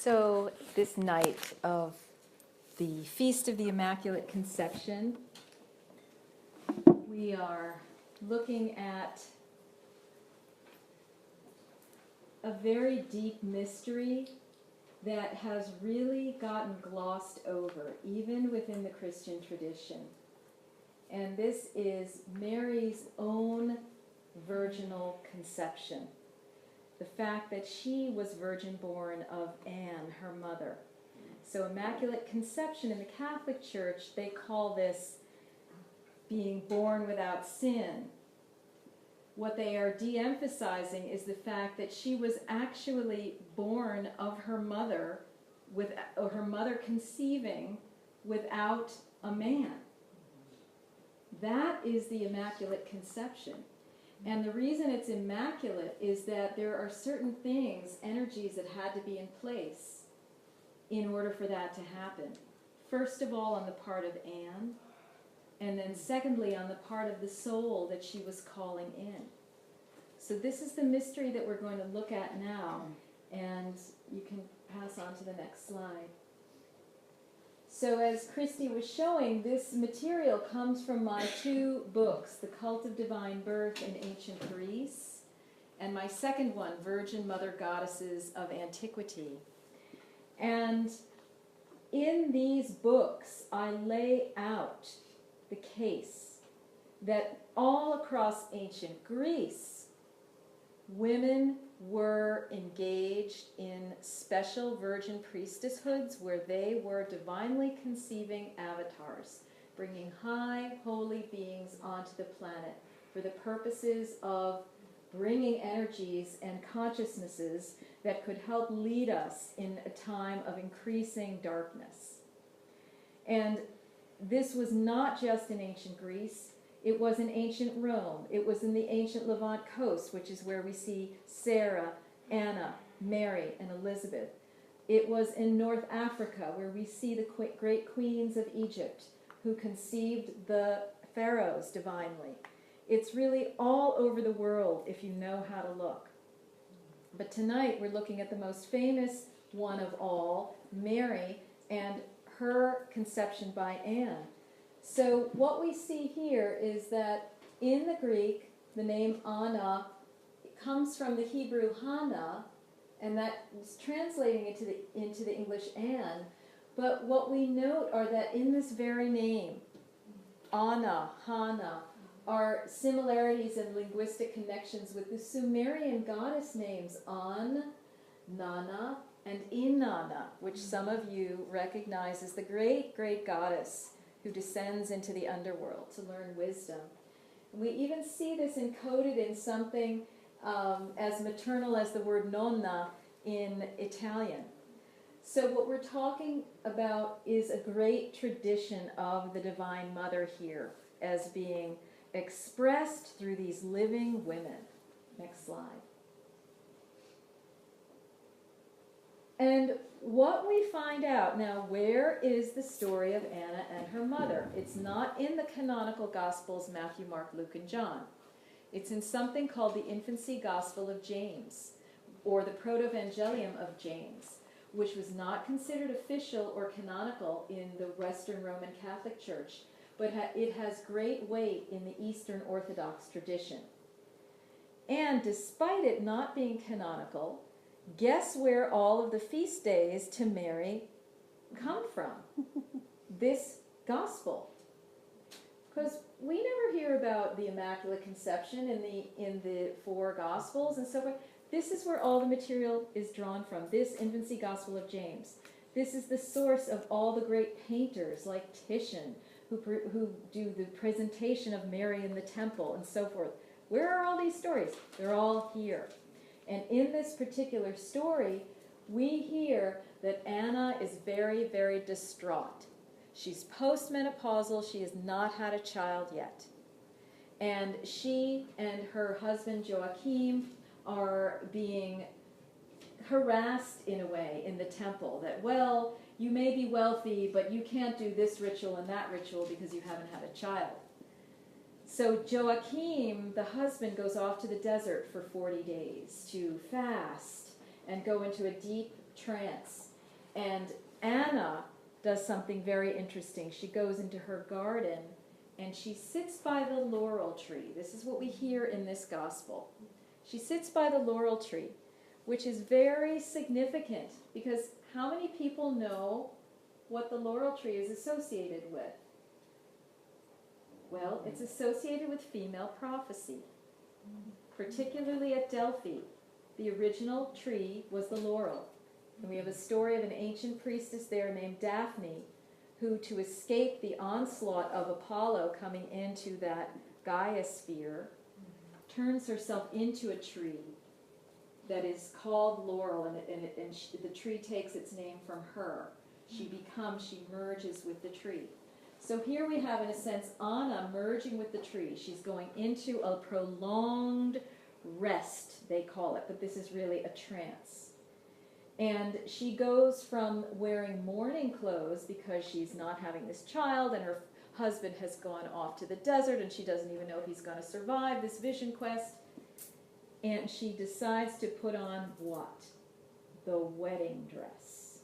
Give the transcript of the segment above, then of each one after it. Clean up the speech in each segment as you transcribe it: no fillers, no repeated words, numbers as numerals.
So this night of the Feast of the Immaculate Conception, we are looking at a very deep mystery that has really gotten glossed over, even within the Christian tradition. And this is Mary's own virginal conception. The fact that she was virgin born of Anne, her mother. So Immaculate Conception in the Catholic Church, they call this being born without sin. What they are de-emphasizing is the fact that she was actually born of her mother, or her mother conceiving without a man. That is the Immaculate Conception. And the reason it's immaculate is that there are certain things, energies that had to be in place in order for that to happen. First of all, on the part of Anne, and then secondly, on the part of the soul that she was calling in. So this is the mystery that we're going to look at now, and you can pass on to the next slide. So as Christy was showing, this material comes from my two books, The Cult of Divine Birth in Ancient Greece, and my second one, Virgin Mother Goddesses of Antiquity. And in these books, I lay out the case that all across ancient Greece, women were engaged in special virgin priestesshoods where they were divinely conceiving avatars, bringing high, holy beings onto the planet for the purposes of bringing energies and consciousnesses that could help lead us in a time of increasing darkness. And this was not just in ancient Greece. It was in ancient Rome. It was in the ancient Levant coast, which is where we see Sarah, Anna, Mary, and Elizabeth. It was in North Africa, where we see the great queens of Egypt who conceived the pharaohs divinely. It's really all over the world if you know how to look. But tonight we're looking at the most famous one of all, Mary, and her conception by Anne. So what we see here is that in the Greek, the name Anna comes from the Hebrew Hannah, and that is translating into the English Anne. But what we note are that in this very name, Anna, Hannah, are similarities and linguistic connections with the Sumerian goddess names An, Nana, and Inanna, which some of you recognize as the great, great goddess who descends into the underworld to learn wisdom. And we even see this encoded in something as maternal as the word nonna in Italian. So what we're talking about is a great tradition of the Divine Mother here as being expressed through these living women. Next slide. And what we find out now, where is the story of Anna and her mother? It's not in the canonical Gospels, Matthew, Mark, Luke, and John. It's in something called the Infancy Gospel of James, or the Protovangelium of James, which was not considered official or canonical in the Western Roman Catholic Church, but it has great weight in the Eastern Orthodox tradition. And despite it not being canonical, guess where all of the feast days to Mary come from? This gospel. Because we never hear about the Immaculate Conception in the four Gospels and so forth. This is where all the material is drawn from, this Infancy Gospel of James. This is the source of all the great painters like Titian, who do the presentation of Mary in the temple and so forth. Where are all these stories? They're all here. And in this particular story, we hear that Anna is very, very distraught. She's postmenopausal. She has not had a child yet. And she and her husband Joachim are being harassed in a way in the temple that, well, you may be wealthy, but you can't do this ritual and that ritual because you haven't had a child. So Joachim, the husband, goes off to the desert for 40 days to fast and go into a deep trance. And Anna does something very interesting. She goes into her garden and she sits by the laurel tree. This is what we hear in this gospel. She sits by the laurel tree, which is very significant because how many people know what the laurel tree is associated with? Well, it's associated with female prophecy, particularly at Delphi. The original tree was the laurel. And we have a story of an ancient priestess there named Daphne, who, to escape the onslaught of Apollo coming into that Gaia sphere, turns herself into a tree that is called laurel, and the tree takes its name from her. She merges with the tree. So here we have, in a sense, Anna merging with the tree. She's going into a prolonged rest, they call it, but this is really a trance. And she goes from wearing mourning clothes because she's not having this child and her husband has gone off to the desert and she doesn't even know if he's going to survive this vision quest. And she decides to put on what? The wedding dress.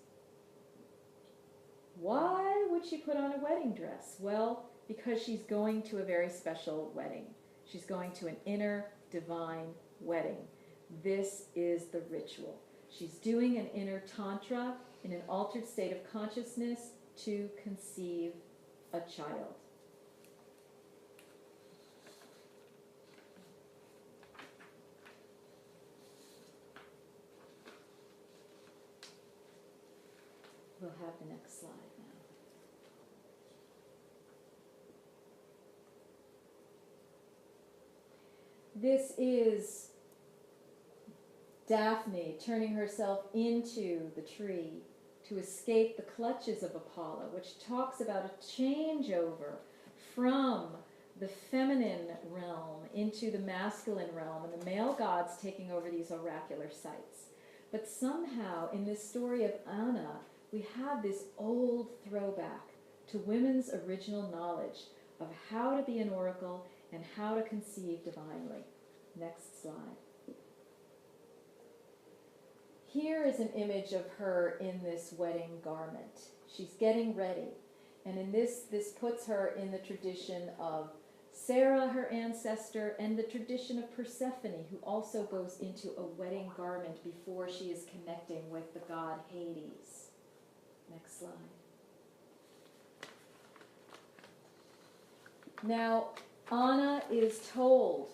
Why would she put on a wedding dress? Well, because she's going to a very special wedding. She's going to an inner divine wedding. This is the ritual. She's doing an inner tantra in an altered state of consciousness to conceive a child. We'll have the next slide now. This is Daphne turning herself into the tree to escape the clutches of Apollo, which talks about a changeover from the feminine realm into the masculine realm, and the male gods taking over these oracular sites. But somehow, in this story of Anna, we have this old throwback to women's original knowledge of how to be an oracle and how to conceive divinely. Next slide. Here is an image of her in this wedding garment. She's getting ready. And in this puts her in the tradition of Sarah, her ancestor, and the tradition of Persephone, who also goes into a wedding garment before she is connecting with the god Hades. Next slide. Now, Anna is told,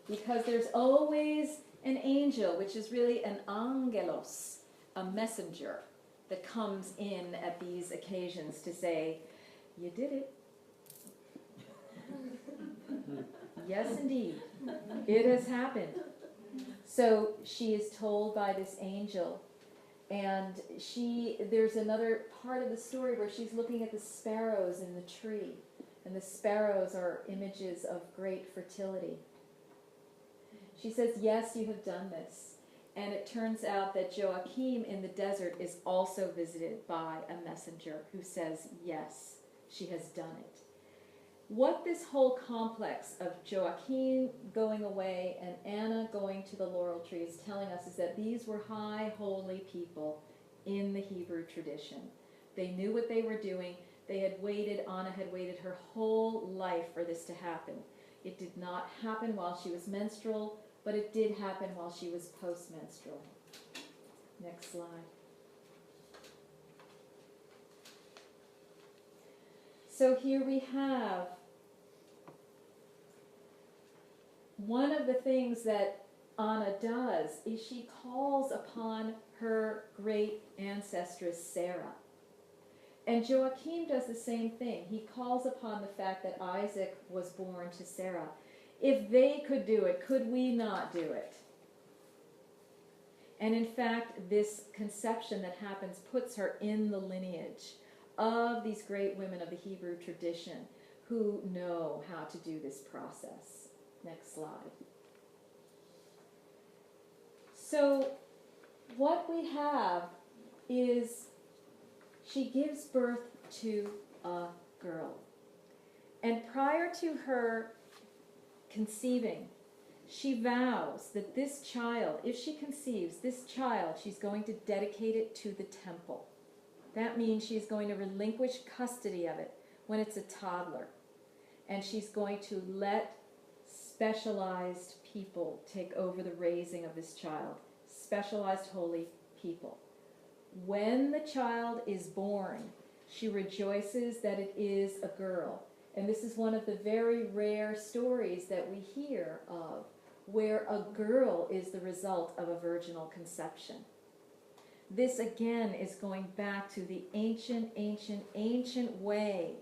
because there's always an angel, which is really an angelos, a messenger, that comes in at these occasions to say, you did it. Yes, indeed. It has happened. So she is told by this angel, and there's another part of the story where she's looking at the sparrows in the tree, and the sparrows are images of great fertility. She says, yes, you have done this. And it turns out that Joachim in the desert is also visited by a messenger who says, yes, she has done it. What this whole complex of Joachim going away and Anna going to the laurel tree is telling us is that these were high, holy people in the Hebrew tradition. They knew what they were doing. They had waited, Anna had waited her whole life for this to happen. It did not happen while she was menstrual, but it did happen while she was post-menstrual. Next slide. So here we have one of the things that Anna does is she calls upon her great ancestress Sarah. And Joachim does the same thing. He calls upon the fact that Isaac was born to Sarah. If they could do it, could we not do it? And in fact, this conception that happens puts her in the lineage of these great women of the Hebrew tradition who know how to do this process. Next slide. So what we have is she gives birth to a girl. And prior to her conceiving, she vows that this child, if she conceives this child, she's going to dedicate it to the temple. That means she's going to relinquish custody of it when it's a toddler. And she's going to let specialized people take over the raising of this child. Specialized holy people. When the child is born, she rejoices that it is a girl. And this is one of the very rare stories that we hear of, where a girl is the result of a virginal conception. This again is going back to the ancient way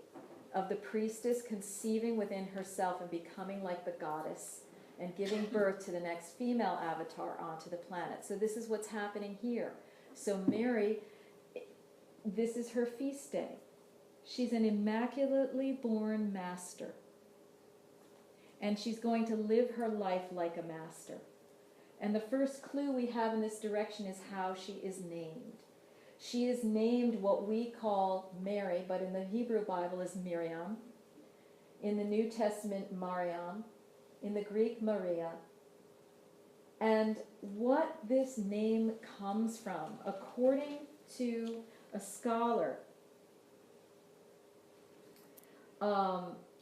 of the priestess conceiving within herself and becoming like the goddess and giving birth to the next female avatar onto the planet. So this is what's happening here. So Mary, this is her feast day. She's an immaculately born master. And she's going to live her life like a master. And the first clue we have in this direction is how she is named. She is named what we call Mary, but in the Hebrew Bible is Miriam. In the New Testament, Mariam. In the Greek, Maria. And what this name comes from, according to a scholar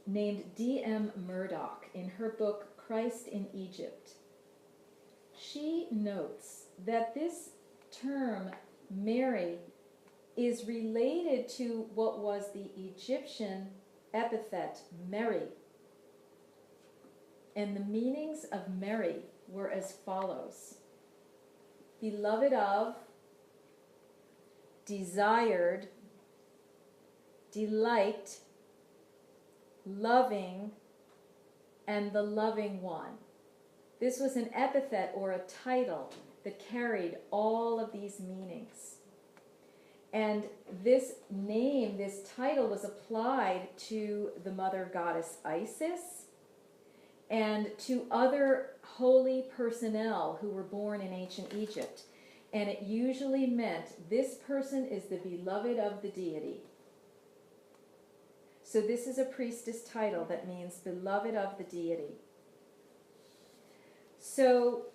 named D.M. Murdoch in her book, Christ in Egypt, she notes that this term, Mary, is related to what was the Egyptian epithet, Mary. And the meanings of Mary were as follows: beloved of, desired, delight, loving, and the loving one. This was an epithet or a title that carried all of these meanings. And this name, this title, was applied to the mother goddess Isis and to other holy personnel who were born in ancient Egypt. And it usually meant this person is the beloved of the deity. So this is a priestess title that means beloved of the deity. So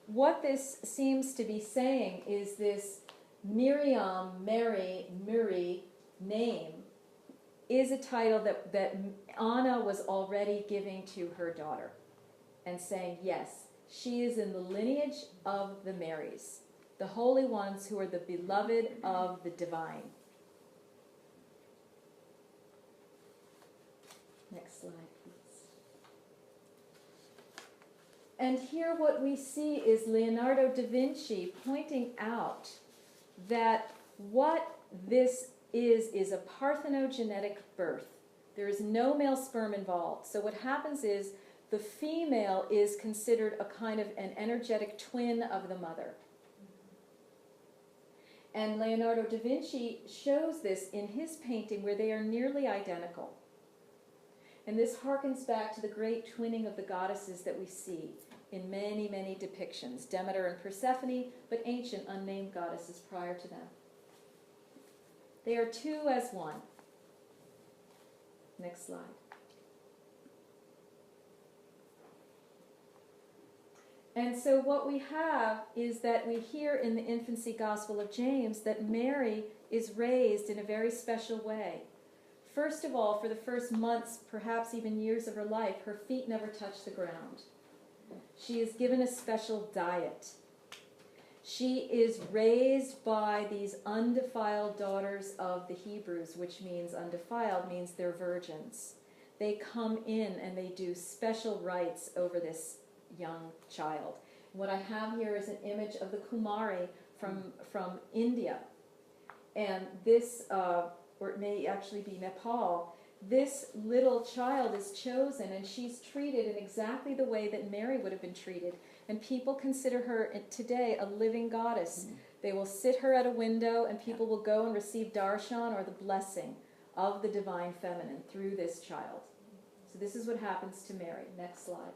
what this seems to be saying is this Miriam, Mary, Muri name is a title that Anna was already giving to her daughter and saying, yes, she is in the lineage of the Marys, the holy ones who are the beloved of the divine. Next slide, please. And here what we see is Leonardo da Vinci pointing out that what this is a parthenogenetic birth. There is no male sperm involved. So what happens is the female is considered a kind of an energetic twin of the mother. And Leonardo da Vinci shows this in his painting where they are nearly identical. And this harkens back to the great twinning of the goddesses that we see in many, many depictions. Demeter and Persephone, but ancient unnamed goddesses prior to them. They are two as one. Next slide. And so what we have is that we hear in the infancy gospel of James that Mary is raised in a very special way. First of all, for the first months, perhaps even years of her life, her feet never touch the ground. She is given a special diet. She is raised by these undefiled daughters of the Hebrews, which means undefiled, means they're virgins. They come in and they do special rites over this young child. What I have here is an image of the Kumari from India. And this, or it may actually be Nepal, this little child is chosen and she's treated in exactly the way that Mary would have been treated. And people consider her today a living goddess. They will sit her at a window and people will go and receive darshan, or the blessing of the divine feminine through this child. So this is what happens to Mary. Next slide.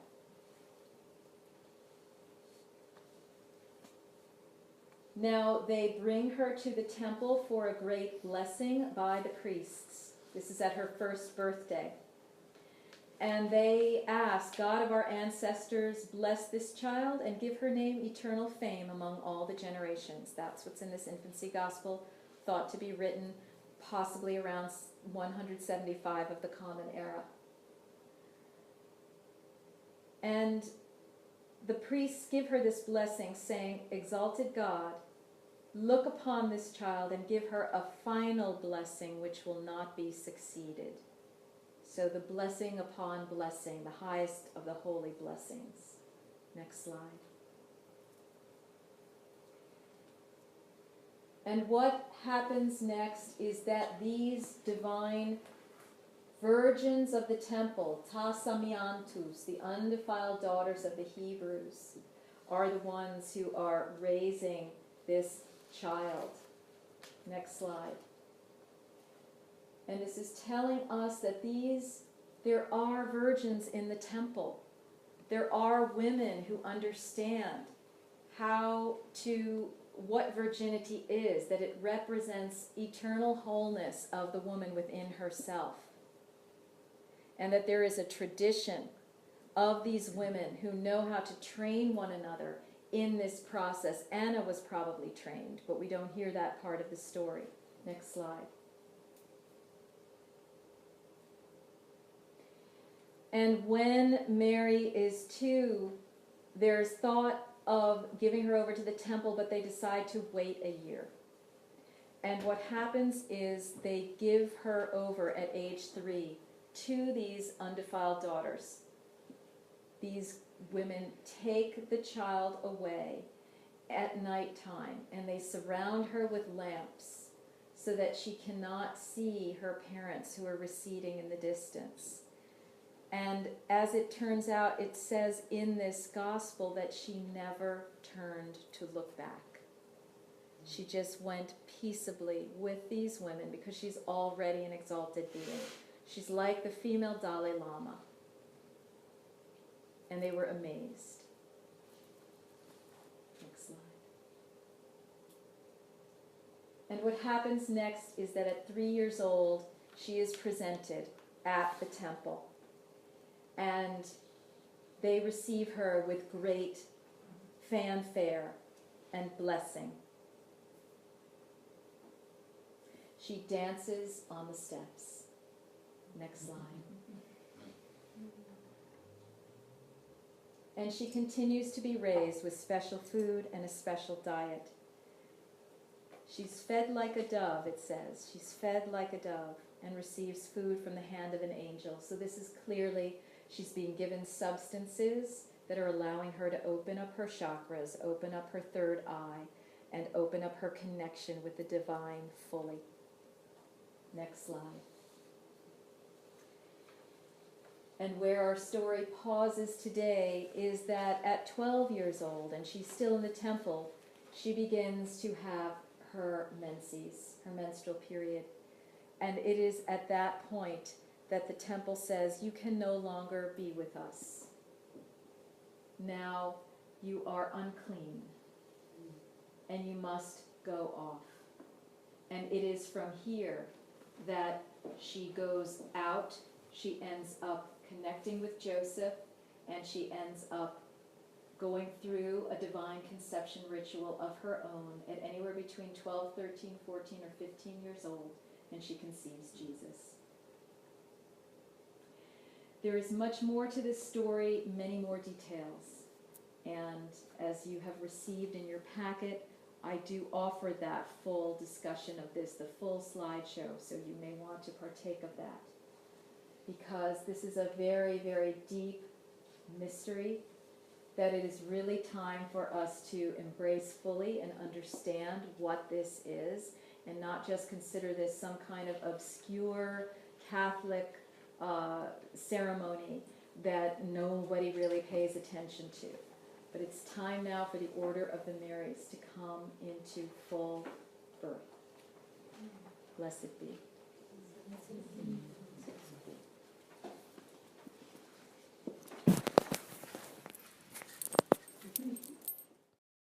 Now they bring her to the temple for a great blessing by the priests. This is at her first birthday. And they ask, God of our ancestors, bless this child and give her name eternal fame among all the generations. That's what's in this infancy gospel, thought to be written possibly around 175 of the Common Era. And the priests give her this blessing, saying, exalted God, look upon this child and give her a final blessing which will not be succeeded. So the blessing upon blessing, the highest of the holy blessings. Next slide. And what happens next is that these divine virgins of the temple, ta samiantus, the undefiled daughters of the Hebrews, are the ones who are raising this child. Next slide. And this is telling us that there are virgins in the temple. There are women who understand what virginity is, that it represents eternal wholeness of the woman within herself. And that there is a tradition of these women who know how to train one another in this process. Anna was probably trained, but we don't hear that part of the story. Next slide. And when Mary is 2, there's thought of giving her over to the temple, but they decide to wait a year. And what happens is they give her over at age 3 to these undefiled daughters. These women take the child away at nighttime, and they surround her with lamps so that she cannot see her parents who are receding in the distance. And as it turns out, it says in this gospel that she never turned to look back. She just went peaceably with these women because she's already an exalted being. She's like the female Dalai Lama. And they were amazed. Next slide. And what happens next is that at 3 years old, she is presented at the temple. And they receive her with great fanfare and blessing. She dances on the steps. Next slide. And she continues to be raised with special food and a special diet. She's fed like a dove, it says. She's fed like a dove and receives food from the hand of an angel. So this is clearly, she's being given substances that are allowing her to open up her chakras, open up her third eye, and open up her connection with the divine fully. Next slide. And where our story pauses today is that at 12 years old, and she's still in the temple, she begins to have her menses, her menstrual period. And it is at that point that the temple says, you can no longer be with us. Now you are unclean, and you must go off. And it is from here that she goes out. She ends up connecting with Joseph, and she ends up going through a divine conception ritual of her own at anywhere between 12, 13, 14, or 15 years old, and she conceives Jesus. There is much more to this story, many more details. And as you have received in your packet, I do offer that full discussion of this, the full slideshow, so you may want to partake of that. Because this is a very, very deep mystery that it is really time for us to embrace fully and understand what this is, and not just consider this some kind of obscure Catholic ceremony that nobody really pays attention to. But it's time now for the Order of the Marys to come into full birth. Blessed be.